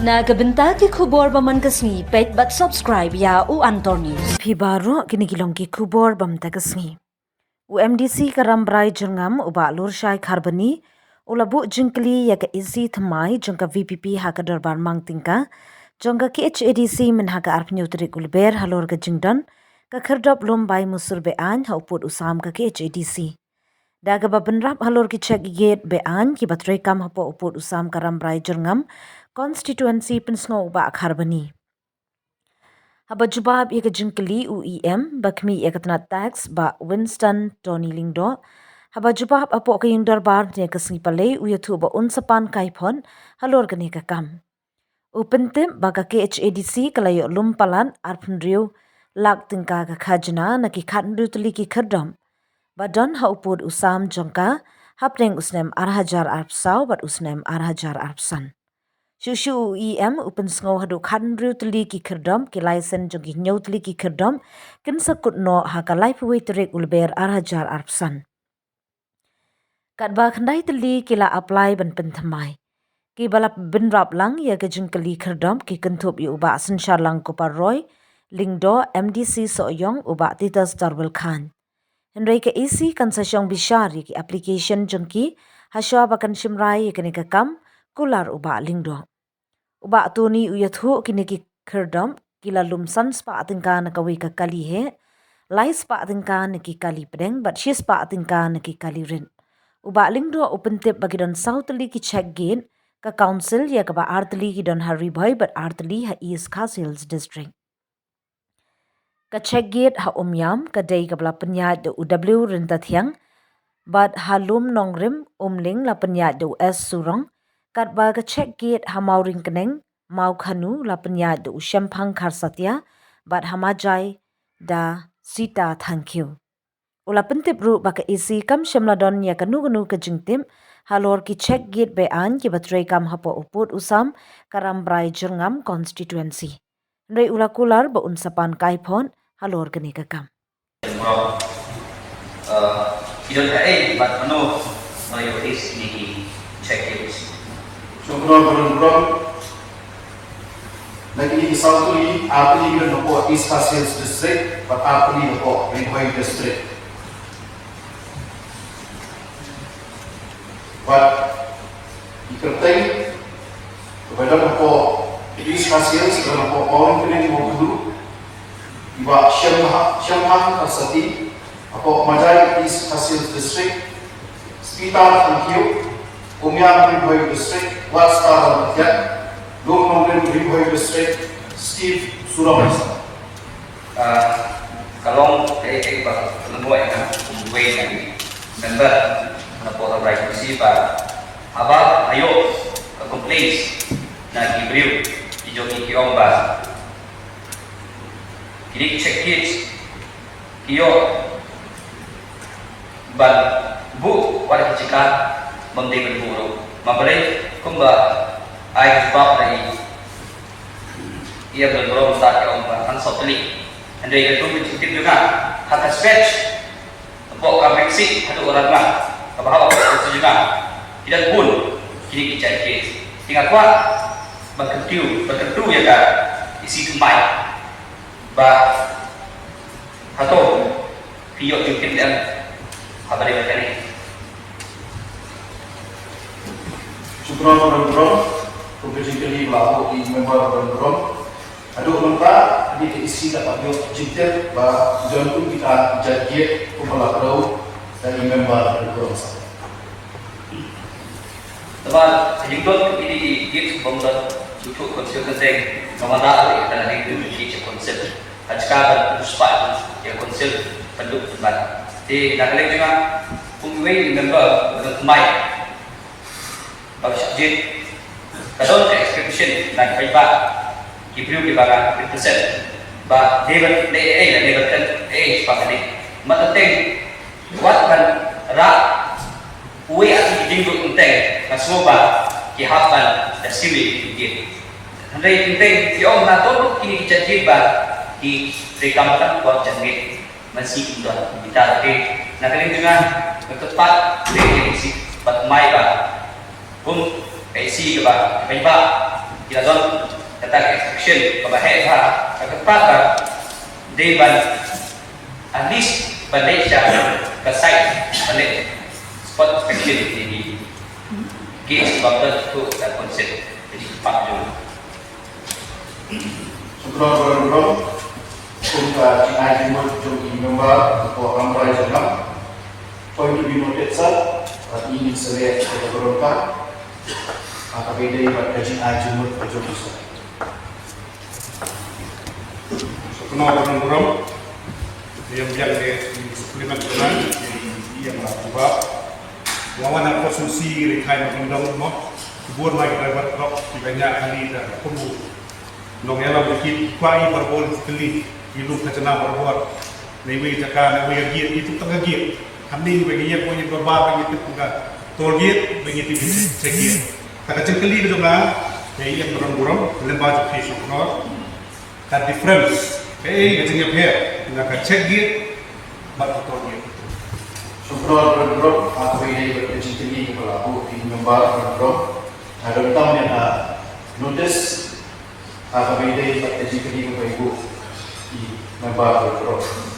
Nagabenta ki khubor baman kasngi pet but subscribe ya u Antor News. Pibaro kinigilong ki kubor bam tagasngi. UMDC karam brai jengam uba lurshai kharbani ulabu jingkli ya ka isi thamai jongka VPP haka dorbar mangtingka jongka ki HADC min haka arpnyu trik ulber halor ka jingdon ka khardop lombai musur bean ha uput usam ka ki HADC. Daga babenrap halor ki chek gate bean ki batre kam hapo uput usam karam brai jengam constituency pensngo uba kharbani. Haba jubab ia jingkeli UEM bakmi ia katna tax ba Winston Tony Lingdo. Haba jubab apo ka yung darbar niya kasngi palay uyatu ba unsapan kaipon halor gani kakam. Upentim baga KHADC kalayo lumpalan arpnriyo lak tingka kakajna na ki katnru tuli ki kerdom. Badon ha upod usam jongka hapning usnem arhajar arpsaw bat usnem arhajar arpsan. Shushu UEM upen sngo hadu khanru tuli ki kerdom ki laisen jogi nyau tuli ki kerdom kin sakut no haka life way terik ulber arhajar arpsan. Kat ba khandai tuli ki la apply ban penthamai. Ki balap binrap lang ya ke jingkali kerdom ki kentup yu uba sensyar lang kopar roy Lingdo MDC soyong uba Titas Darwil Khan. Henry ke isi kan sasyong bishar ki application jengki hasya bakan shimrai ya kini kakam kular uba Lingdo. Uba tuni uyathu kini ki kerdom kila lumsan spa atingka na kawi ka kali he lai spa atingka na ki kali pedeng but she spa atingka na ki kali rin. Uba Lingdo open tip bagi don southly ki check gain ka council ya ka ba artli ki don hari boy but artli ha East Castles district. Ka check gate ha umyam ka day ka bala penyat de UW rintathyang but halum nongrim umling la penyat de US surong kat ba ka check gate ha mauring keneng mau khanu la penyat de usyempang karsatya but hamajai da sita thank you. Ula pentip ru ba ka isi kam syamladon ya kanu ka jingtim halor ki check gate bean ki batray kam hapo uput usam karam brai jengam constituency. Ndai ula kular ba unsapan kaipon halor gani kakam. Idon hai bat mano mayo is ni check it. Sobrang lagi isang tuli apli ko po East Castles district but apli ko Rinhoy district. But ikertay kepada po East Castles dan po orang kini mo dulu iba Siyamhang Karsati ako Majay East Castles district Spital Tangkiyo Umyang Rinhoy district Watstar Matyan Lumnong Rinhoy district Steve Suramasa. Kalong ba namuay na way ng member na po ang right receive aba ayo ka complaints na gibriw ijo kiong ba kini check kids kiyo ban bu wala chika mamde ban buro mabalay kumba ay bab na iya berburu saat yang bahkan sotli anda itu menciptakan juga hak stretch pok kameksi ada orang lah kebahawa itu juga tidak pun kini kita cek tinggal kuat berkentu ya kan isi kembali bah atau video juga dan apa dia macam ni Syukuran orang-orang Kejingkeli berlaku di member orang-orang Aduh mentah di isi dapat yuk jingkir bah jantung kita jadi kepala kerau dari member orang-orang teman jingkot ini di git bangsa cukup konsep penting memandang dan itu menjadi konsep ajaran puspa ya konsep penduk tempat di nakalik juga pungway member berkembang bagus jit kadon expectation na kaiba gibriu di baga represent ba debat debat kan pakali matating wat kan ra uwi at jinggo unteng kasmoba kihapan da siwi git handai tinteng ti om na to kini kijanji ba di rekamkan buat jangit masih indah kita ke nakaling juga tepat di isi bat mai ba pun isi ke ba kaiba Ilazon tentang extraction kebahagiaan kekepakan deban at least balik siya ke site balik spot inspection ini gate sebabkan tu dan konsep jadi Pak Jun. Sebelum untuk Cina Timur jadi member program Raja point to be noted sir ini select beberapa AKBD pada Cina Timur jadi sir. Kenapa program yang suplemen dengan yang melakukan lawan konsumsi rekai mengundang no buat lagi driver drop di banyak kali dan perlu nongela berkit kuai berbol sekali hidup kecena berbuat newi cakap newi giat itu tengah giat kami bagi yang punya berbar bagi itu bukan tol giat bagi itu cekir kata cekali itu lah jadi yang berang-berang lembaga patient no that difference macamnya pair nak cek giat baru tol giat. Sebelum program AKBD pada Cina berlaku di member program ada utama yang notice AKBD pada Cina berlaku di member program.